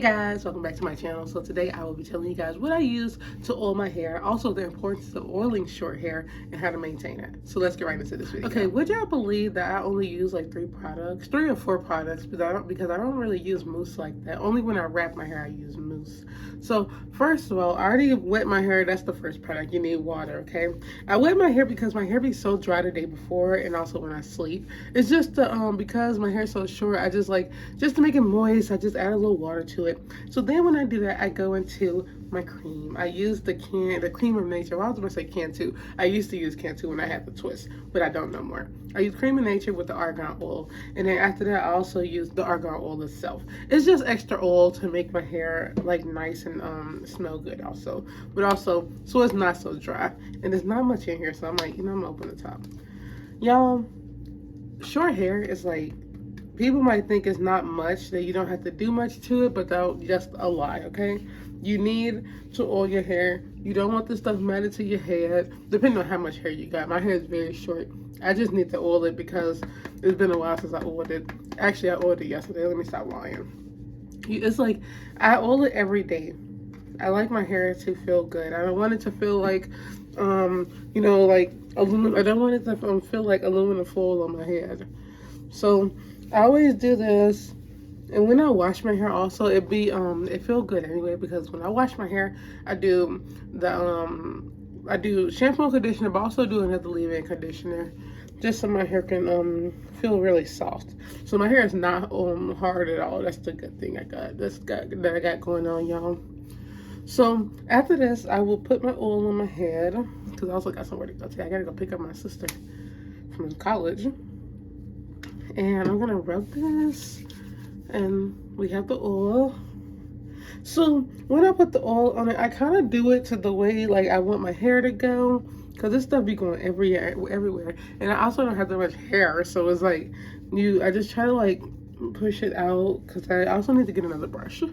Guys, welcome back to my channel. So today I will be telling you guys what I use to oil my hair, also the importance of oiling short hair and how to maintain it. So let's get right into this video. Okay, would y'all believe that I only use like 3 or 4 products because I don't really use mousse like that. Only when I wrap my hair I use mousse. So first of all, I already wet my hair. That's the first product. You need water, okay? I wet my hair because my hair be so dry the day before and also when I sleep. It's just because my hair is so short, I just to make it moist, I just add a little water to it. So then when I do that, I go into my cream. I use the Cream of Nature. Well, I was gonna say Cantu. I used to use Cantu when I had the twist, but I don't no more. I use Cream of Nature with the argan oil, and then after that, I also use the argan oil itself. It's just extra oil to make my hair like nice and smell good also, but also so it's not so dry. And there's not much in here, so I'm like, I'm gonna open the top. Y'all, short hair is like, people might think it's not much, that you don't have to do much to it, but that's just a lie, okay? You need to oil your hair. You don't want this stuff matted to your head, depending on how much hair you got. My hair is very short. I just need to oil it because it's been a while since I oiled it. Actually, I oiled it yesterday. Let me stop lying. It's like, I oil it every day. I like my hair to feel good. I don't want it to feel like, like aluminum. I don't want it to feel like aluminum foil on my head. So I always do this, and when I wash my hair also, it feel good anyway, because when I wash my hair, I do shampoo and conditioner, but also do another leave-in conditioner, just so my hair can feel really soft. So my hair is not hard at all. That's the good thing I got going on, y'all. So after this, I will put my oil on my head, because I also got somewhere to go today. I gotta go pick up my sister from college. And I'm gonna rub this, and we have the oil. So when I put the oil on it, I kind of do it to the way like I want my hair to go, because this stuff be going everywhere, and I also don't have that much hair, so it's like I just try to like push it out, because I also need to get another brush.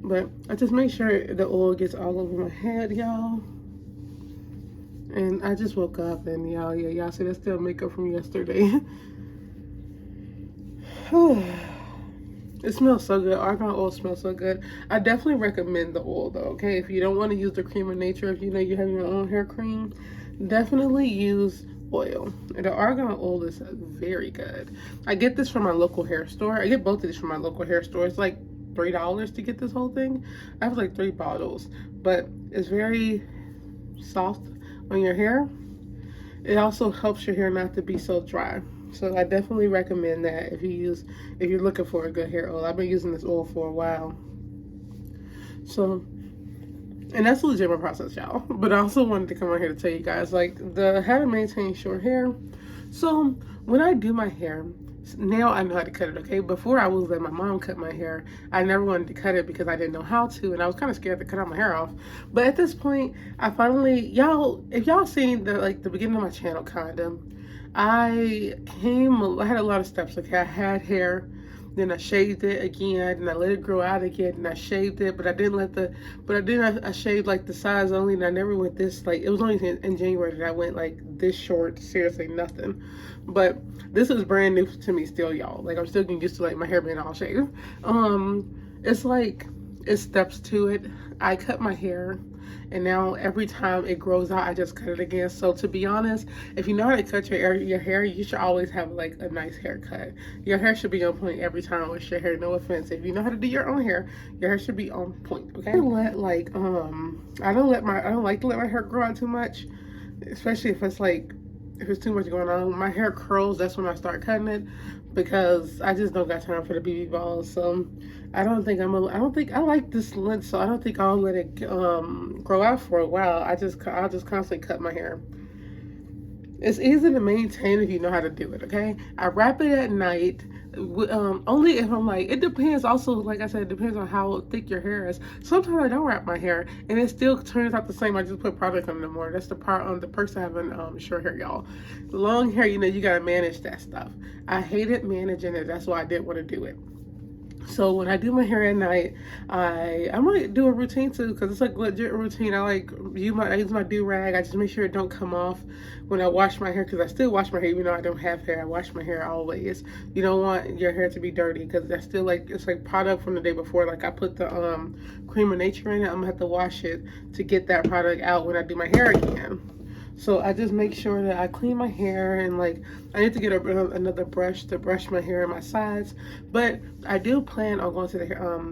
But I just make sure the oil gets all over my head, y'all. And I just woke up, and y'all see that's still makeup from yesterday. It smells so good. Argan oil smells so good. I definitely recommend the oil though, okay? If you don't want to use the Cream of Nature, if you know you have your own hair cream, definitely use oil. And the argan oil is very good. I get this from my local hair store. I get both of these from my local hair store. It's like $3 to get this whole thing. I have like 3 bottles, but it's very soft on your hair. It also helps your hair not to be so dry. So I definitely recommend that if you're looking for a good hair oil. I've been using this oil for a while. So, and that's a legitimate process, y'all. But I also wanted to come on here to tell you guys like how to maintain short hair. So when I do my hair, now I know how to cut it, okay? Before I was letting my mom cut my hair. I never wanted to cut it because I didn't know how to, and I was kind of scared to cut all my hair off. But at this point, I finally, if y'all seen the beginning of my channel, kinda, I had a lot of steps. Okay, I had hair, then I shaved it again, and I let it grow out again, and I shaved it, but I shaved like the size only, and I never went this, like, it was only in January that I went like this short, seriously nothing. But this is brand new to me still, y'all. Like, I'm still getting used to like my hair being all shaved. It's steps to it. I cut my hair, and now every time it grows out, I just cut it again. So to be honest, if you know how to cut your hair, you should always have like a nice haircut. Your hair should be on point every time with your hair. No offense. If you know how to do your own hair, your hair should be on point. Okay. I don't like to let my hair grow out too much, especially if it's too much going on. My hair curls, that's when I start cutting it, because I just don't got time for the BB balls. So I like this length, so I don't think I'll let it grow out for a while. I'll just constantly cut my hair. It's easy to maintain if you know how to do it, okay? I wrap it at night, only if I'm like, it depends also, like I said, it depends on how thick your hair is. Sometimes I don't wrap my hair, and it still turns out the same. I just put product on it more. That's the part on the perks of having short hair, y'all. Long hair, you gotta manage that stuff. I hated managing it. That's why I didn't want to do it. So when I do my hair at night, I might do a routine too, because it's like legit routine. I use my do rag. I just make sure it don't come off when I wash my hair, because I still wash my hair even though I don't have hair. I wash my hair always. You don't want your hair to be dirty, because that's still like, it's like product from the day before. Like I put the cream of nature in it. I'm gonna have to wash it to get that product out when I do my hair again. So I just make sure that I clean my hair, and like I need to get another brush to brush my hair and my sides. But I do plan on going to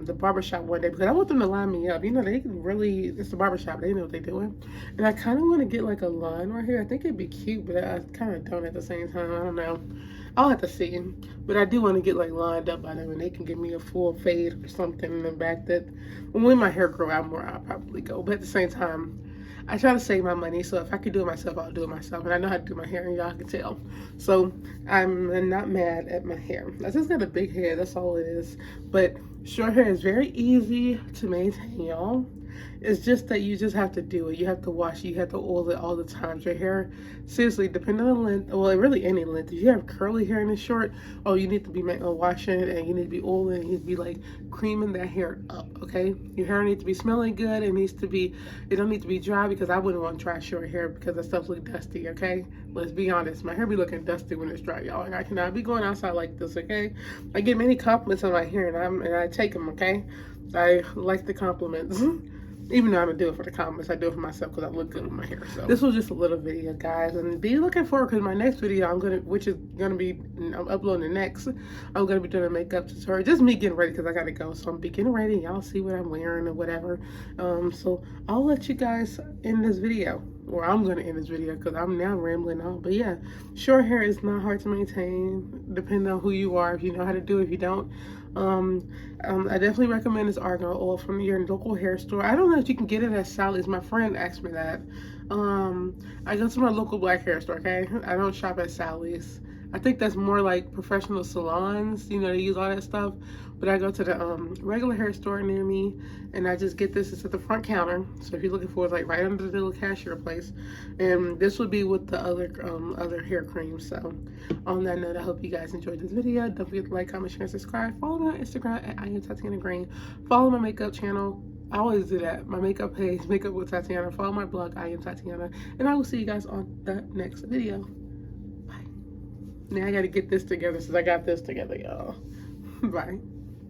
the barbershop one day, because I want them to line me up. You know, they can really, it's the barbershop, they know what they're doing. And I kind of want to get like a line right here. I think it'd be cute, but I kind of don't at the same time. I don't know. I'll have to see. But I do want to get like lined up by them, and they can give me a full fade or something in the back. That when my hair grow out more, I'll probably go. But at the same time, I try to save my money, so if I could do it myself, I'll do it myself. And I know how to do my hair, and y'all can tell. So I'm not mad at my hair. I just got a big hair, that's all it is. But short hair is very easy to maintain, y'all. It's just that you just have to do it. You have to wash it. You have to oil it all the time. Your hair, seriously, depending on the length, well, really any length. If you have curly hair and it's short, oh, you need to be washing it, and you need to be oiling it. You need to be like creaming that hair up, okay? Your hair needs to be smelling good. It don't need to be dry, because I wouldn't want dry short hair, because that stuff looks dusty, okay? Let's be honest. My hair be looking dusty when it's dry, y'all. And I cannot be going outside like this, okay? I get many compliments on my hair, and I take them, okay? I like the compliments. Even though I don't do it for the comments, I do it for myself, because I look good with my hair. So this was just a little video, guys, and be looking forward, because my next video I'm uploading next. I'm gonna be doing a makeup tutorial, just me getting ready, because I gotta go. So I'm be getting ready, and y'all see what I'm wearing or whatever. So I'll let you guys end this video, or I'm gonna end this video, because I'm now rambling on. But yeah, short hair is not hard to maintain, depending on who you are. If you know how to do it, if you don't. I definitely recommend this argan oil from your local hair store. I don't know if you can get it at Sally's. My friend asked me that. I go to my local black hair store, okay? I don't shop at Sally's. I think that's more like professional salons, you know, they use all that stuff. But I go to the regular hair store near me, and I just get this. It's at the front counter. So if you're looking for it, it's like right under the little cashier place. And this would be with the other hair creams. So on that note, I hope you guys enjoyed this video. Don't forget to like, comment, share, and subscribe. Follow me on Instagram at IamTatianaGreen. Follow my makeup channel. I always do that. My makeup page, Makeup with Tatiana. Follow my blog, I Am Tatiana. And I will see you guys on the next video. Bye. Now I gotta get this together, since I got this together, y'all. Bye.